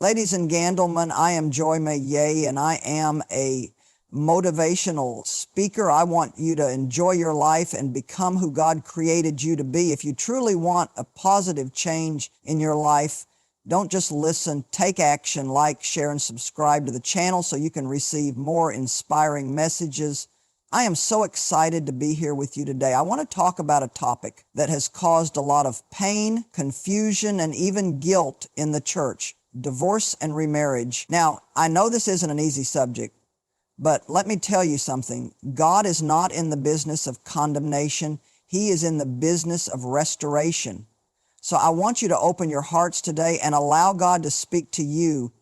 Ladies and gentlemen, I am Meyer, and I am a motivational speaker. I want you to enjoy your life and become who God created you to be. If you truly want a positive change in your life, don't just listen, take action, like, share, and subscribe to the channel so you can receive more inspiring messages. I am so excited to be here with you today. I want to talk about a topic that has caused a lot of pain, confusion, and even guilt in the church: divorce and remarriage. Now, I know this isn't an easy subject, but let me tell you something. God is not in the business of condemnation. He is in the business of restoration. So I want you to open your hearts today and allow God to speak to you,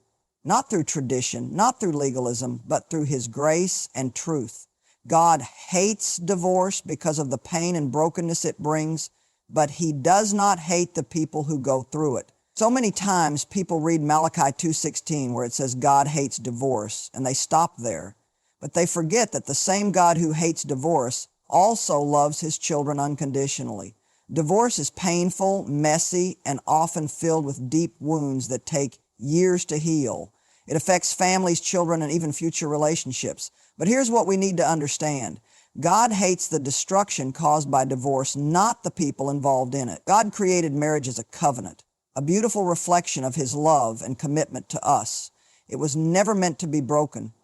not through tradition, not through legalism, but through His grace and truth. God hates divorce because of the pain and brokenness it brings, but He does not hate the people who go through it. So many times people read Malachi 2:16 where it says God hates divorce, and they stop there. But they forget that the same God who hates divorce also loves His children unconditionally. Divorce is painful, messy, and often filled with deep wounds that take years to heal. It affects families, children, and even future relationships. But here's what we need to understand. God hates the destruction caused by divorce, not the people involved in it. God created marriage as a covenant, a beautiful reflection of His love and commitment to us. It was never meant to be broken,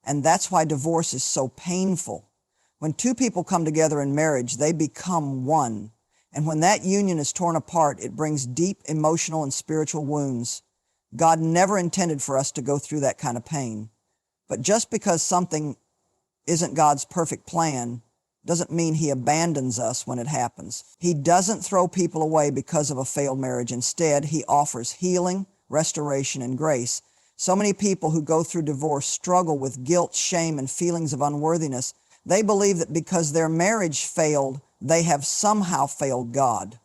and that's why divorce is so painful. When two people come together in marriage, they become one. And when that union is torn apart, it brings deep emotional and spiritual wounds. God never intended for us to go through that kind of pain. But just because something isn't God's perfect plan doesn't mean He abandons us when it happens. He doesn't throw people away because of a failed marriage. Instead, He offers healing, restoration, and grace. So many people who go through divorce struggle with guilt, shame, and feelings of unworthiness. They believe that because their marriage failed, they have somehow failed God.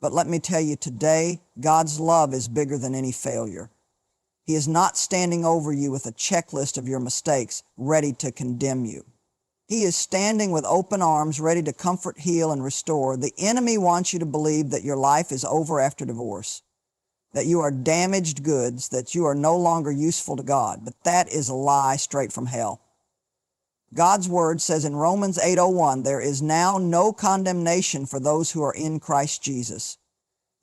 But let me tell you today, God's love is bigger than any failure. He is not standing over you with a checklist of your mistakes, ready to condemn you. He is standing with open arms, ready to comfort, heal, and restore. The enemy wants you to believe that your life is over after divorce, that you are damaged goods, that you are no longer useful to God. But that is a lie straight from hell. God's word says in Romans 8:01, there is now no condemnation for those who are in Christ Jesus.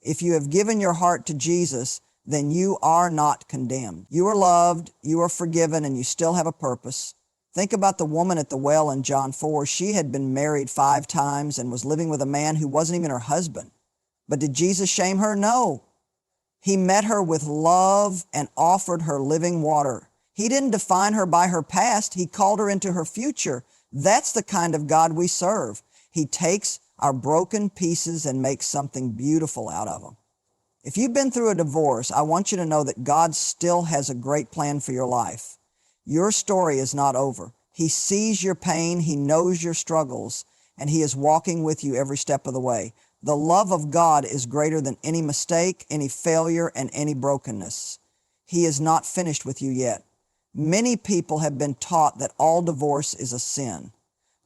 If you have given your heart to Jesus, then you are not condemned. You are loved, you are forgiven, and you still have a purpose. Think about the woman at the well in John 4. She had been married 5 times and was living with a man who wasn't even her husband. But did Jesus shame her? No. He met her with love and offered her living water. He didn't define her by her past. He called her into her future. That's the kind of God we serve. He takes our broken pieces and makes something beautiful out of them. If you've been through a divorce, I want you to know that God still has a great plan for your life. Your story is not over. He sees your pain, He knows your struggles, and He is walking with you every step of the way. The love of God is greater than any mistake, any failure, and any brokenness. He is not finished with you yet. Many people have been taught that all divorce is a sin,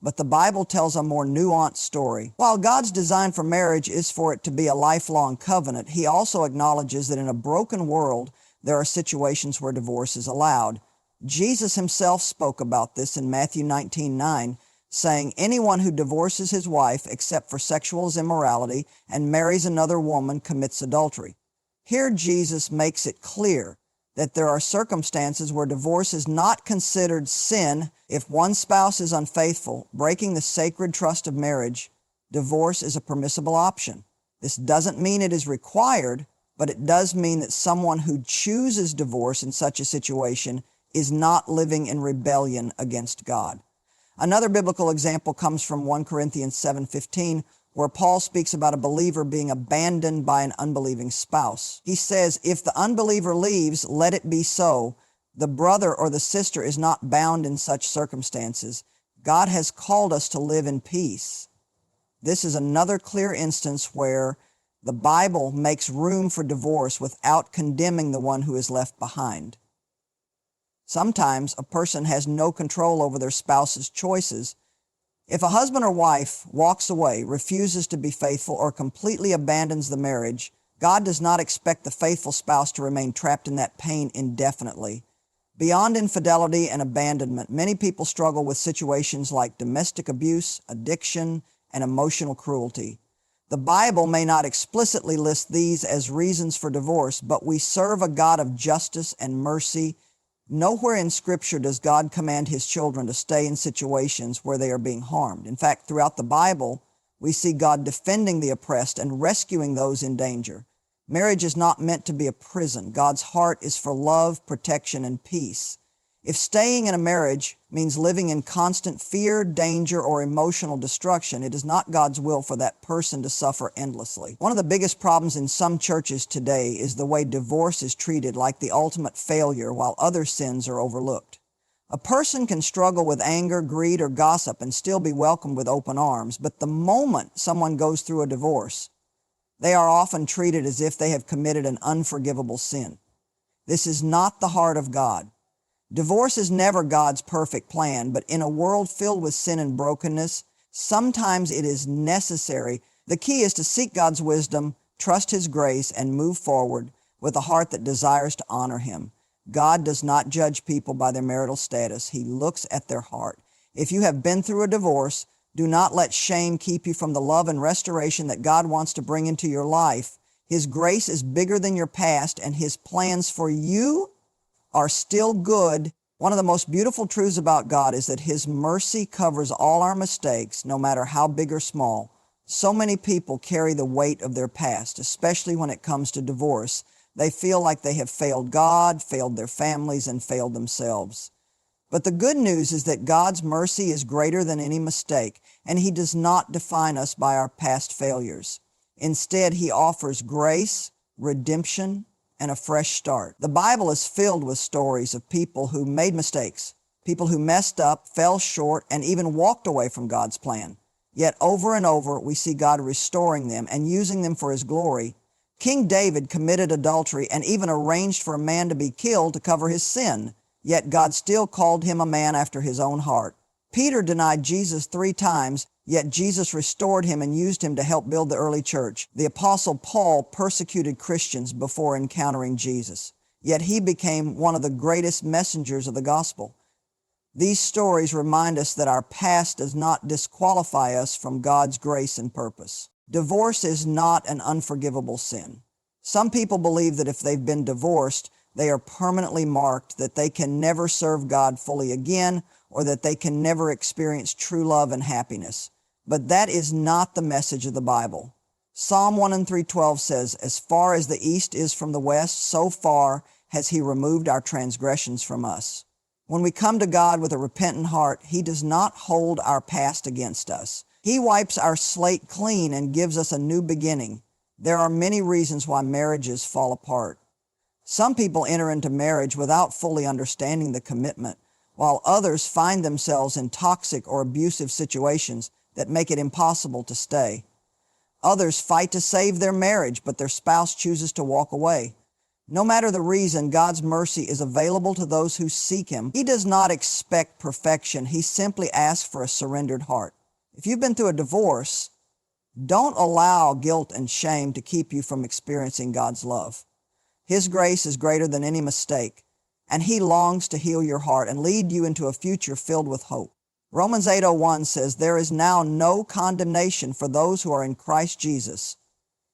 but the Bible tells a more nuanced story. While God's design for marriage is for it to be a lifelong covenant, He also acknowledges that in a broken world, there are situations where divorce is allowed. Jesus Himself spoke about this in Matthew 19:9, saying, anyone who divorces his wife except for sexual immorality and marries another woman commits adultery. Here Jesus makes it clear that there are circumstances where divorce is not considered sin. If one spouse is unfaithful, breaking the sacred trust of marriage, divorce is a permissible option. This doesn't mean it is required, but it does mean that someone who chooses divorce in such a situation is not living in rebellion against God. Another biblical example comes from 1 Corinthians 7:15, where Paul speaks about a believer being abandoned by an unbelieving spouse. He says, if the unbeliever leaves, let it be so. The brother or the sister is not bound in such circumstances. God has called us to live in peace. This is another clear instance where the Bible makes room for divorce without condemning the one who is left behind. Sometimes a person has no control over their spouse's choices. If a husband or wife walks away, refuses to be faithful, or completely abandons the marriage, God does not expect the faithful spouse to remain trapped in that pain indefinitely. Beyond infidelity and abandonment, many people struggle with situations like domestic abuse, addiction, and emotional cruelty. The Bible may not explicitly list these as reasons for divorce, but we serve a God of justice and mercy. Nowhere in Scripture does God command His children to stay in situations where they are being harmed. In fact, throughout the Bible, we see God defending the oppressed and rescuing those in danger. Marriage is not meant to be a prison. God's heart is for love, protection, and peace. If staying in a marriage means living in constant fear, danger, or emotional destruction, it is not God's will for that person to suffer endlessly. One of the biggest problems in some churches today is the way divorce is treated like the ultimate failure while other sins are overlooked. A person can struggle with anger, greed, or gossip and still be welcomed with open arms, but the moment someone goes through a divorce, they are often treated as if they have committed an unforgivable sin. This is not the heart of God. Divorce is never God's perfect plan, but in a world filled with sin and brokenness, sometimes it is necessary. The key is to seek God's wisdom, trust His grace, and move forward with a heart that desires to honor Him. God does not judge people by their marital status. He looks at their heart. If you have been through a divorce, do not let shame keep you from the love and restoration that God wants to bring into your life. His grace is bigger than your past, and His plans for you are still good. One of the most beautiful truths about God is that His mercy covers all our mistakes, no matter how big or small. So many people carry the weight of their past, especially when it comes to divorce. They feel like they have failed God, failed their families, and failed themselves. But the good news is that God's mercy is greater than any mistake, and He does not define us by our past failures. Instead, He offers grace, redemption, and a fresh start. The Bible is filled with stories of people who made mistakes, people who messed up, fell short, and even walked away from God's plan. Yet over and over, we see God restoring them and using them for His glory. King David committed adultery and even arranged for a man to be killed to cover his sin. Yet God still called him a man after His own heart. Peter denied Jesus 3 times, yet Jesus restored him and used him to help build the early church. The Apostle Paul persecuted Christians before encountering Jesus, yet he became one of the greatest messengers of the gospel. These stories remind us that our past does not disqualify us from God's grace and purpose. Divorce is not an unforgivable sin. Some people believe that if they've been divorced, they are permanently marked, that they can never serve God fully again, or that they can never experience true love and happiness. But that is not the message of the Bible. Psalm 1:3-12 says, "As far as the east is from the west, so far has He removed our transgressions from us." When we come to God with a repentant heart, He does not hold our past against us. He wipes our slate clean and gives us a new beginning. There are many reasons why marriages fall apart. Some people enter into marriage without fully understanding the commitment, while others find themselves in toxic or abusive situations that make it impossible to stay. Others fight to save their marriage, but their spouse chooses to walk away. No matter the reason, God's mercy is available to those who seek Him. He does not expect perfection. He simply asks for a surrendered heart. If you've been through a divorce, don't allow guilt and shame to keep you from experiencing God's love. His grace is greater than any mistake, and He longs to heal your heart and lead you into a future filled with hope. Romans 8:01 says, "There is now no condemnation for those who are in Christ Jesus."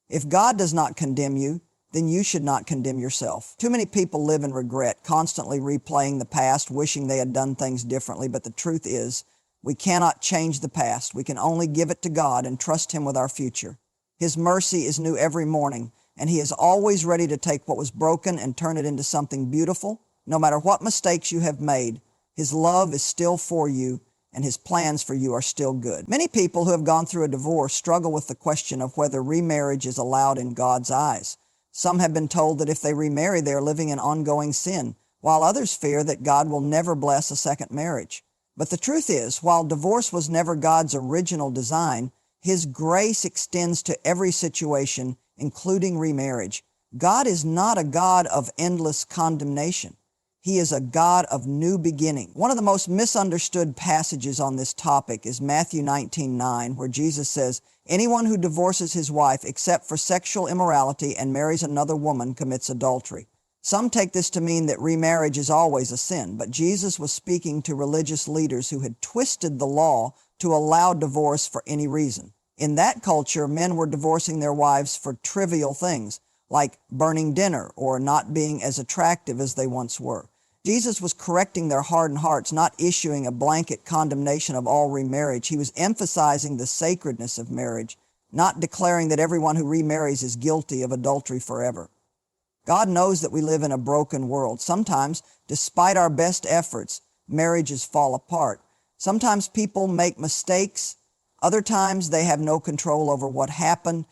If God does not condemn you, then you should not condemn yourself. Too many people live in regret, constantly replaying the past, wishing they had done things differently, but the truth is, we cannot change the past. We can only give it to God and trust Him with our future. His mercy is new every morning, and He is always ready to take what was broken and turn it into something beautiful. No matter what mistakes you have made, His love is still for you, and His plans for you are still good. Many people who have gone through a divorce struggle with the question of whether remarriage is allowed in God's eyes. Some have been told that if they remarry, they are living in ongoing sin, while others fear that God will never bless a second marriage. But the truth is, while divorce was never God's original design, His grace extends to every situation, including remarriage. God is not a God of endless condemnation. He is a God of new beginning. One of the most misunderstood passages on this topic is Matthew 19:9, where Jesus says, "Anyone who divorces his wife except for sexual immorality and marries another woman commits adultery." Some take this to mean that remarriage is always a sin, but Jesus was speaking to religious leaders who had twisted the law to allow divorce for any reason. In that culture, men were divorcing their wives for trivial things, like burning dinner or not being as attractive as they once were. Jesus was correcting their hardened hearts, not issuing a blanket condemnation of all remarriage. He was emphasizing the sacredness of marriage, not declaring that everyone who remarries is guilty of adultery forever. God knows that we live in a broken world. Sometimes, despite our best efforts, marriages fall apart. Sometimes people make mistakes. Other times, they have no control over what happened.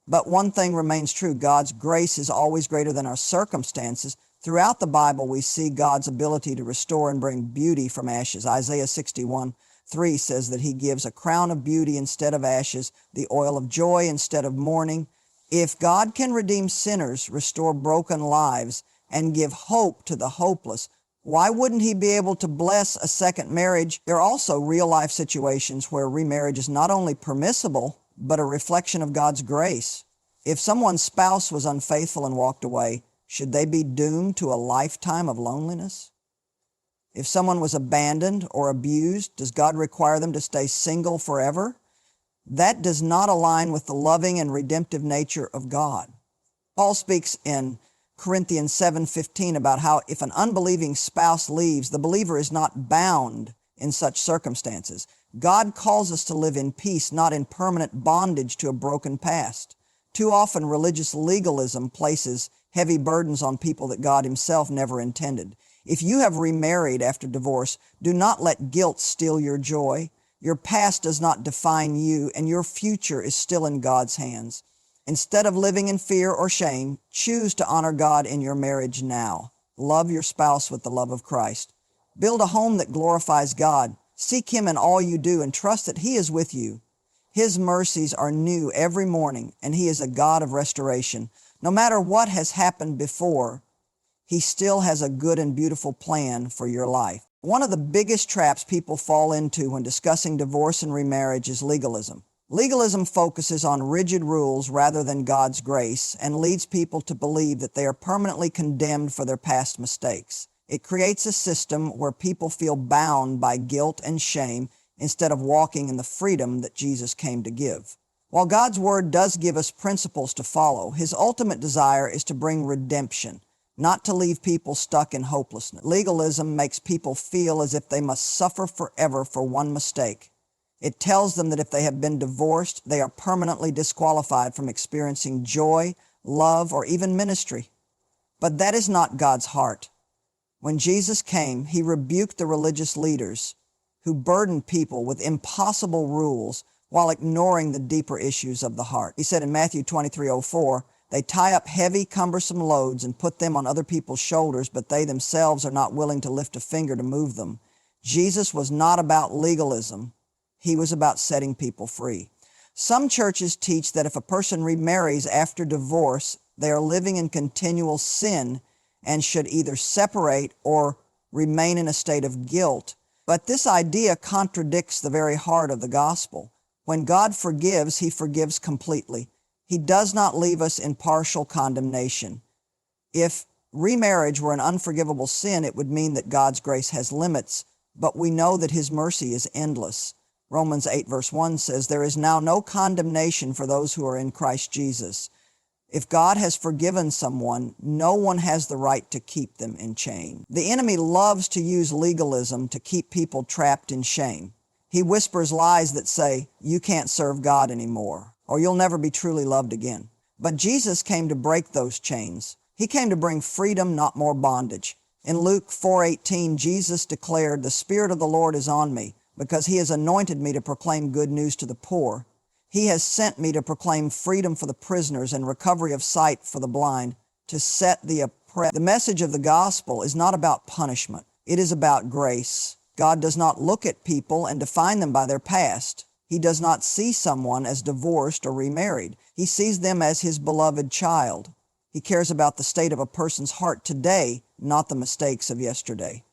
But one thing remains true: God's grace is always greater than our circumstances. Throughout the Bible, we see God's ability to restore and bring beauty from ashes. Isaiah 61:3 says that He gives a crown of beauty instead of ashes, the oil of joy instead of mourning. If God can redeem sinners, restore broken lives, and give hope to the hopeless, why wouldn't He be able to bless a second marriage? There are also real-life situations where remarriage is not only permissible, but a reflection of God's grace. If someone's spouse was unfaithful and walked away, should they be doomed to a lifetime of loneliness? If someone was abandoned or abused, does God require them to stay single forever? That does not align with the loving and redemptive nature of God. Paul speaks in Corinthians 7:15 about how if an unbelieving spouse leaves, the believer is not bound in such circumstances. God calls us to live in peace, not in permanent bondage to a broken past. Too often, religious legalism places heavy burdens on people that God Himself never intended. If you have remarried after divorce, do not let guilt steal your joy. Your past does not define you, and your future is still in God's hands. Instead of living in fear or shame, choose to honor God in your marriage now. Love your spouse with the love of Christ. Build a home that glorifies God. Seek Him in all you do and trust that He is with you. His mercies are new every morning, and He is a God of restoration. No matter what has happened before, He still has a good and beautiful plan for your life. One of the biggest traps people fall into when discussing divorce and remarriage is legalism. Legalism focuses on rigid rules rather than God's grace and leads people to believe that they are permanently condemned for their past mistakes. It creates a system where people feel bound by guilt and shame instead of walking in the freedom that Jesus came to give. While God's Word does give us principles to follow, His ultimate desire is to bring redemption, not to leave people stuck in hopelessness. Legalism makes people feel as if they must suffer forever for one mistake. It tells them that if they have been divorced, they are permanently disqualified from experiencing joy, love, or even ministry. But that is not God's heart. When Jesus came, He rebuked the religious leaders who burdened people with impossible rules while ignoring the deeper issues of the heart. He said in Matthew 23:04, "They tie up heavy, cumbersome loads and put them on other people's shoulders, but they themselves are not willing to lift a finger to move them." Jesus was not about legalism. He was about setting people free. Some churches teach that if a person remarries after divorce, they are living in continual sin and should either separate or remain in a state of guilt. But this idea contradicts the very heart of the gospel. When God forgives, He forgives completely. He does not leave us in partial condemnation. If remarriage were an unforgivable sin, it would mean that God's grace has limits, but we know that His mercy is endless. Romans 8:1 says, "There is now no condemnation for those who are in Christ Jesus." If God has forgiven someone, no one has the right to keep them in chains. The enemy loves to use legalism to keep people trapped in shame. He whispers lies that say, "You can't serve God anymore," or "You'll never be truly loved again." But Jesus came to break those chains. He came to bring freedom, not more bondage. In Luke 4:18, Jesus declared, "The Spirit of the Lord is on me, because He has anointed me to proclaim good news to the poor. He has sent me to proclaim freedom for the prisoners and recovery of sight for the blind, to set the oppressed." The message of the gospel is not about punishment. It is about grace. God does not look at people and define them by their past. He does not see someone as divorced or remarried. He sees them as His beloved child. He cares about the state of a person's heart today, not the mistakes of yesterday.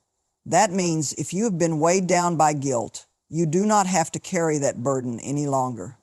That means if you have been weighed down by guilt, you do not have to carry that burden any longer.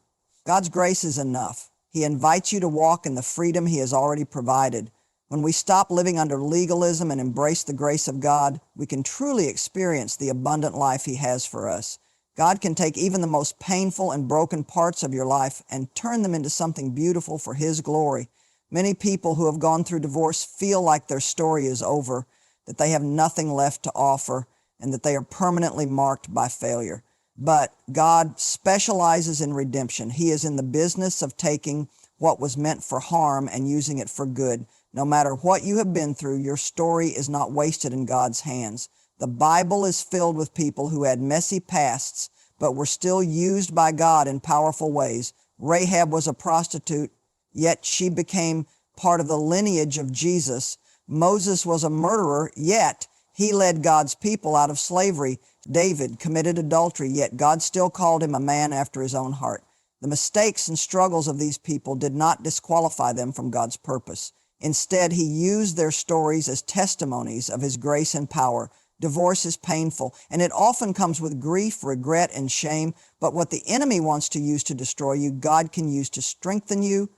God's grace is enough. He invites you to walk in the freedom He has already provided. When we stop living under legalism and embrace the grace of God, we can truly experience the abundant life He has for us. God can take even the most painful and broken parts of your life and turn them into something beautiful for His glory. Many people who have gone through divorce feel like their story is over, that they have nothing left to offer, and that they are permanently marked by failure. But God specializes in redemption. He is in the business of taking what was meant for harm and using it for good. No matter what you have been through, your story is not wasted in God's hands. The Bible is filled with people who had messy pasts, but were still used by God in powerful ways. Rahab was a prostitute, yet she became part of the lineage of Jesus. Moses was a murderer, yet he led God's people out of slavery. David committed adultery, yet God still called him a man after His own heart. The mistakes and struggles of these people did not disqualify them from God's purpose. Instead, He used their stories as testimonies of His grace and power. Divorce is painful, and it often comes with grief, regret, and shame. But what the enemy wants to use to destroy you, God can use to strengthen you.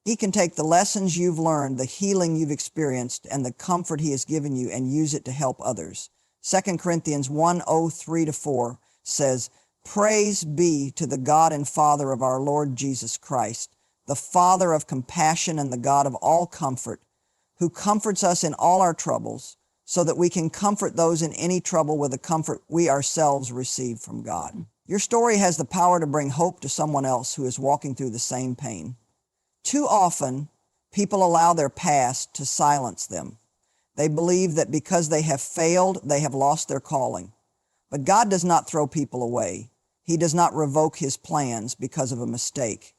He can take the lessons you've learned, the healing you've experienced, and the comfort He has given you and use it to help others. 2 Corinthians 1:3-4 says, "Praise be to the God and Father of our Lord Jesus Christ, the Father of compassion and the God of all comfort, who comforts us in all our troubles, so that we can comfort those in any trouble with the comfort we ourselves receive from God." Your story has the power to bring hope to someone else who is walking through the same pain. Too often, people allow their past to silence them. They believe that because they have failed, they have lost their calling. But God does not throw people away. He does not revoke His plans because of a mistake.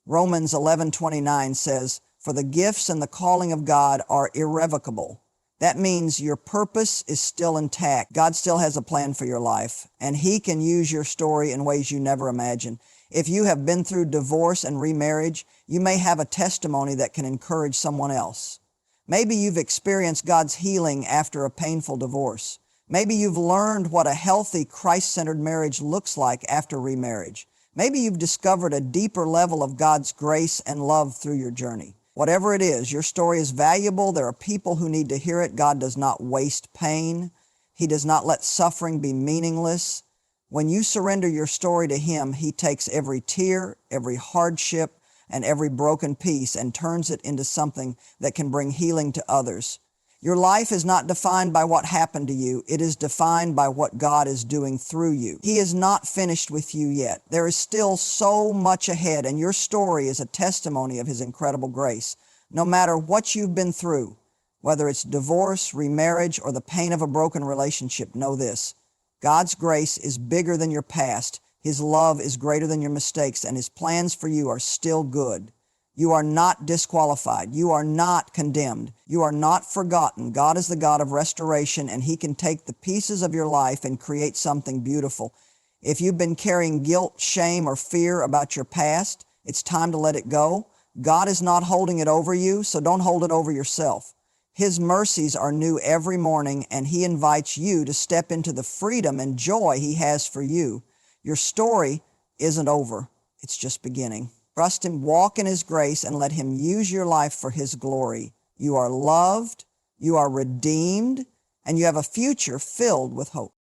Romans 11:29 says, "For the gifts and the calling of God are irrevocable." That means your purpose is still intact. God still has a plan for your life, and He can use your story in ways you never imagined. If you have been through divorce and remarriage, you may have a testimony that can encourage someone else. Maybe you've experienced God's healing after a painful divorce. Maybe you've learned what a healthy, Christ-centered marriage looks like after remarriage. Maybe you've discovered a deeper level of God's grace and love through your journey. Whatever it is, your story is valuable. There are people who need to hear it. God does not waste pain. He does not let suffering be meaningless. When you surrender your story to Him, He takes every tear, every hardship, and every broken piece and turns it into something that can bring healing to others. Your life is not defined by what happened to you. It is defined by what God is doing through you. He is not finished with you yet. There is still so much ahead, and your story is a testimony of His incredible grace. No matter what you've been through, whether it's divorce, remarriage, or the pain of a broken relationship, know this: God's grace is bigger than your past. His love is greater than your mistakes, and His plans for you are still good. You are not disqualified. You are not condemned. You are not forgotten. God is the God of restoration, and He can take the pieces of your life and create something beautiful. If you've been carrying guilt, shame, or fear about your past, it's time to let it go. God is not holding it over you, so don't hold it over yourself. His mercies are new every morning, and He invites you to step into the freedom and joy He has for you. Your story isn't over. It's just beginning. Trust Him, walk in His grace, and let Him use your life for His glory. You are loved, you are redeemed, and you have a future filled with hope.